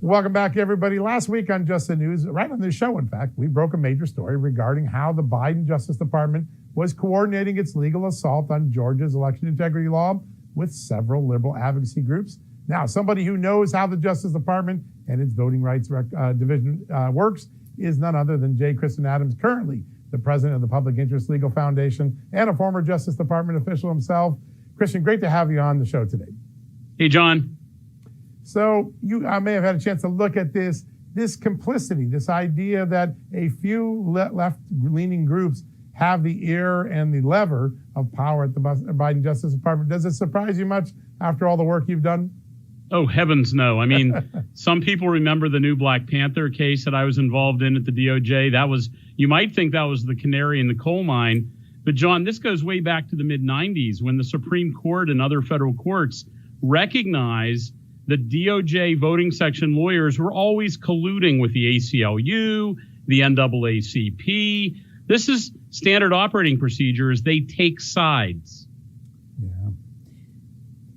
Welcome back, everybody. Last week on Just the News, right on this show, in fact, we broke a major story regarding how the Biden Justice Department was coordinating its legal assault on Georgia's election integrity law with several liberal advocacy groups. Now, somebody who knows how the Justice Department and its voting rights division works is none other than J. Kristen Adams, currently the president of the Public Interest Legal Foundation and a former Justice Department official himself. Christian, great to have you on the show today. Hey, John. So you may have had a chance to look at this complicity, this idea that a few left-leaning groups have the ear and the lever of power at the Biden Justice Department. Does it surprise you much after all the work you've done? Oh, heavens no. I mean, some people remember the new Black Panther case that I was involved in at the DOJ. You might think that was the canary in the coal mine. But, John, this goes way back to the mid-'90s when the Supreme Court and other federal courts recognized that DOJ voting section lawyers were always colluding with the ACLU, the NAACP. This is standard operating procedures. They take sides. Yeah.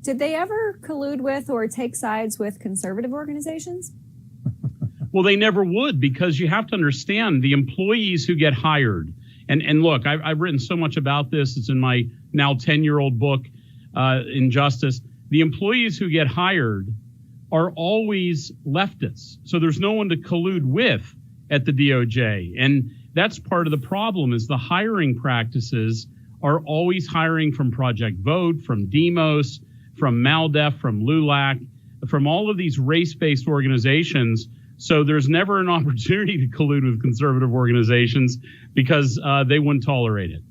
Did they ever collude with or take sides with conservative organizations? Well, they never would, because you have to understand the employees who get hired. And look, I've written so much about this. It's in my now 10-year-old book, Injustice. The employees who get hired are always leftists. So there's no one to collude with at the DOJ. And that's part of the problem, is the hiring practices are always hiring from Project Vote, from Demos, from MALDEF, from LULAC, from all of these race-based organizations. So there's never an opportunity to collude with conservative organizations because they wouldn't tolerate it.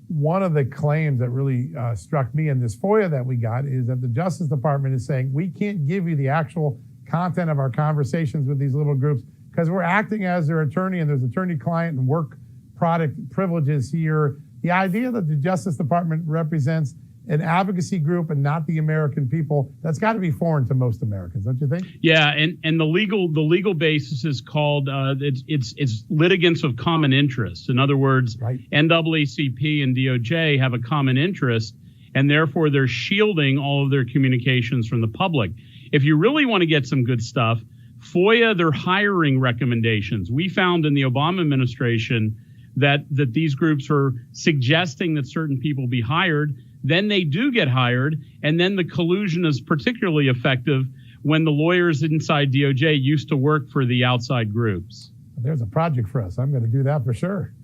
One of the claims that really struck me in this FOIA that we got is that the Justice Department is saying, we can't give you the actual content of our conversations with these little groups because we're acting as their attorney, and there's attorney-client and work product privileges here. The idea that the Justice Department represents an advocacy group and not the American people, that's got to be foreign to most Americans, don't you think? Yeah, and the legal basis is called it's litigants of common interest. In other words, right. NAACP and DOJ have a common interest, and therefore they're shielding all of their communications from the public. If you really want to get some good stuff, FOIA their hiring recommendations. We found in the Obama administration that these groups are suggesting that certain people be hired. Then they do get hired, and then the collusion is particularly effective when the lawyers inside DOJ used to work for the outside groups. There's a project for us. I'm going to do that for sure.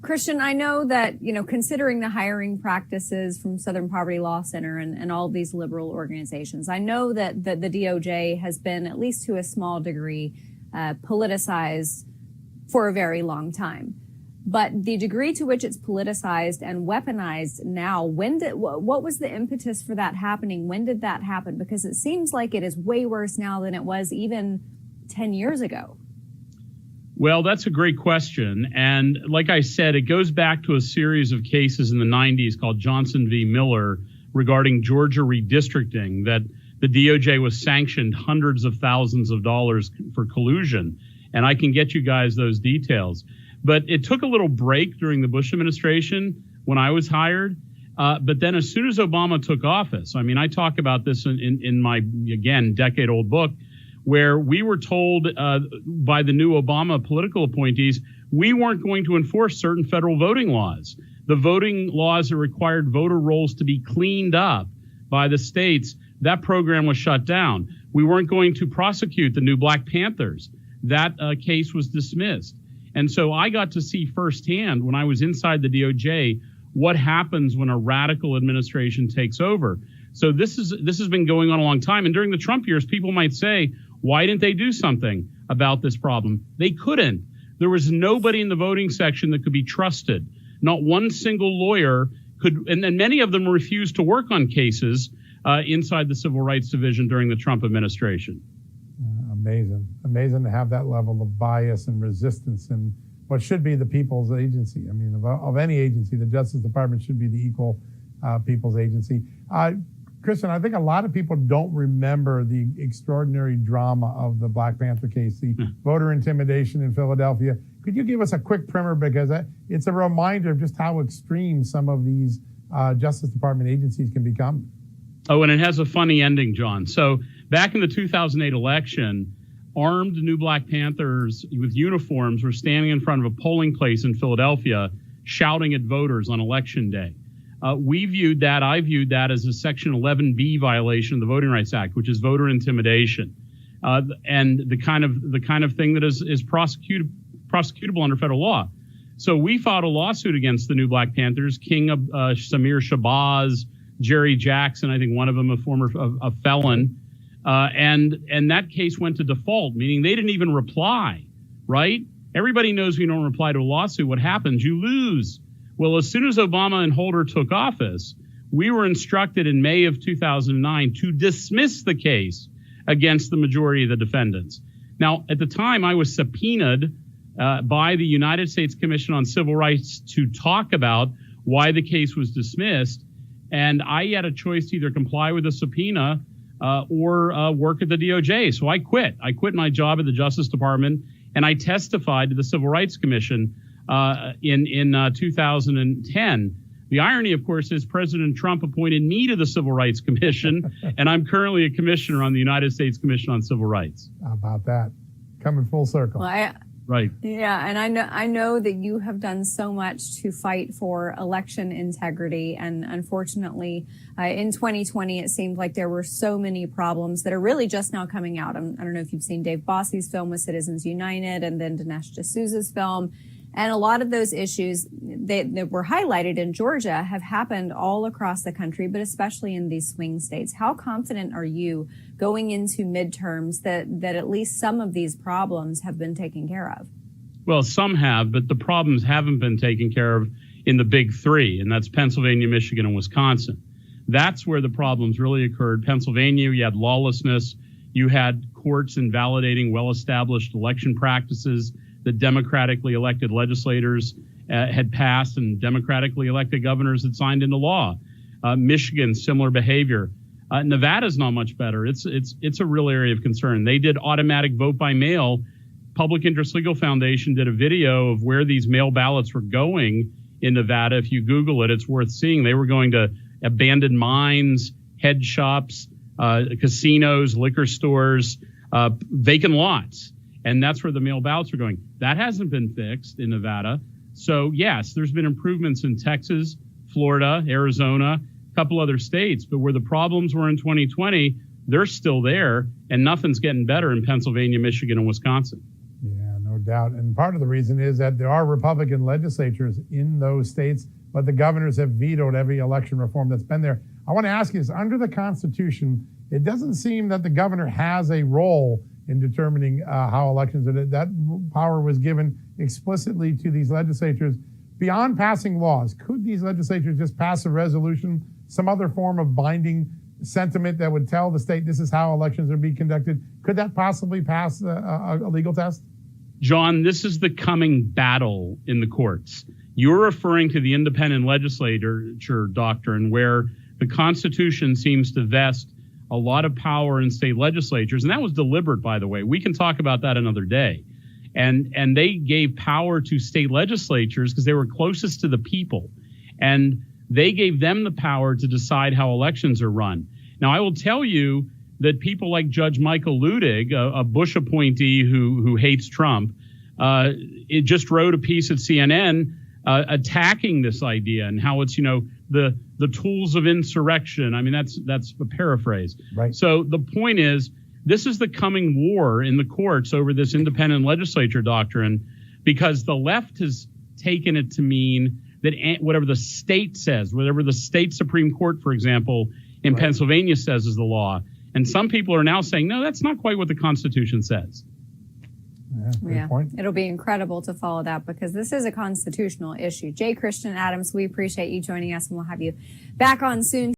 Christian, I know that, considering the hiring practices from Southern Poverty Law Center and all of these liberal organizations, I know that the DOJ has been, at least to a small degree, politicized for a very long time. But the degree to which it's politicized and weaponized now, what was the impetus for that happening? When did that happen? Because it seems like it is way worse now than it was even 10 years ago. Well, that's a great question. And like I said, it goes back to a series of cases in the 90s called Johnson v. Miller regarding Georgia redistricting, that the DOJ was sanctioned hundreds of thousands of dollars for collusion. And I can get you guys those details. But it took a little break during the Bush administration when I was hired. But then as soon as Obama took office, I talk about this in my, again, decade-old book, where we were told by the new Obama political appointees, we weren't going to enforce certain federal voting laws. The voting laws that required voter rolls to be cleaned up by the states, that program was shut down. We weren't going to prosecute the new Black Panthers. That case was dismissed. And so I got to see firsthand when I was inside the DOJ what happens when a radical administration takes over. So this has been going on a long time. And during the Trump years, people might say, why didn't they do something about this problem? They couldn't. There was nobody in the voting section that could be trusted. Not one single lawyer could, and then many of them refused to work on cases inside the Civil Rights Division during the Trump administration. Amazing to have that level of bias and resistance in what should be the people's agency. Of any agency, the Justice Department should be the equal people's agency. Christian, I think a lot of people don't remember the extraordinary drama of the Black Panther case, the voter intimidation in Philadelphia. Could you give us a quick primer, because it's a reminder of just how extreme some of these Justice Department agencies can become? Oh, and it has a funny ending, John. So back in the 2008 election, armed new Black Panthers with uniforms were standing in front of a polling place in Philadelphia shouting at voters on election day. I viewed that as a Section 11B violation of the Voting Rights Act, which is voter intimidation, and the kind of thing that is prosecutable under federal law. So we filed a lawsuit against the new Black Panthers, King Samir Shabazz, Jerry Jackson, I think one of them a felon, and that case went to default, meaning they didn't even reply. Right? Everybody knows we don't reply to a lawsuit. What happens? You lose. Well, as soon as Obama and Holder took office, we were instructed in May of 2009 to dismiss the case against the majority of the defendants. Now, at the time, I was subpoenaed by the United States Commission on Civil Rights to talk about why the case was dismissed, and I had a choice to either comply with the subpoena or work at the DOJ. So I quit. I quit my job at the Justice Department, and I testified to the Civil Rights Commission in 2010. The irony, of course, is President Trump appointed me to the Civil Rights Commission, and I'm currently a commissioner on the United States Commission on Civil Rights. How about that? Coming full circle. Well, right. Yeah, and I know that you have done so much to fight for election integrity, and unfortunately, in 2020, it seemed like there were so many problems that are really just now coming out. I don't know if you've seen Dave Bossi's film with Citizens United, and then Dinesh D'Souza's film. And a lot of those issues that were highlighted in Georgia have happened all across the country, but especially in these swing states. How confident are you going into midterms that at least some of these problems have been taken care of? Well, some have, but the problems haven't been taken care of in the big three, and that's Pennsylvania, Michigan, and Wisconsin. That's where the problems really occurred. Pennsylvania, you had lawlessness. You had courts invalidating well-established election practices that democratically elected legislators had passed and democratically elected governors had signed into law. Michigan, similar behavior. Nevada's not much better. It's a real area of concern. They did automatic vote by mail. Public Interest Legal Foundation did a video of where these mail ballots were going in Nevada. If you Google it, it's worth seeing. They were going to abandoned mines, head shops, casinos, liquor stores, vacant lots. And that's where the mail ballots are going. That hasn't been fixed in Nevada. So, yes, there's been improvements in Texas, Florida, Arizona, a couple other states. But where the problems were in 2020, they're still there. And nothing's getting better in Pennsylvania, Michigan, and Wisconsin. Yeah, no doubt. And part of the reason is that there are Republican legislatures in those states, but the governors have vetoed every election reform that's been there. I want to ask you this. Under the Constitution, it doesn't seem that the governor has a role in determining how elections are. That power was given explicitly to these legislatures. Beyond passing laws, could these legislatures just pass a resolution, some other form of binding sentiment that would tell the state this is how elections are being conducted? Could that possibly pass a legal test? John, this is the coming battle in the courts. You're referring to the independent legislature doctrine, where the Constitution seems to vest a lot of power in state legislatures. And that was deliberate, by the way. We can talk about that another day. And they gave power to state legislatures because they were closest to the people. And they gave them the power to decide how elections are run. Now, I will tell you that people like Judge Michael Ludig, a Bush appointee who hates Trump, it just wrote a piece at CNN attacking this idea and how it's, the tools of insurrection. I mean, that's a paraphrase. Right. So the point is, this is the coming war in the courts over this independent legislature doctrine, because the left has taken it to mean that whatever the state says, whatever the state Supreme Court, for example, in Pennsylvania says is the law. And some people are now saying, no, that's not quite what the Constitution says. Yeah, point. It'll be incredible to follow that, because this is a constitutional issue. J. Christian Adams, we appreciate you joining us, and we'll have you back on soon.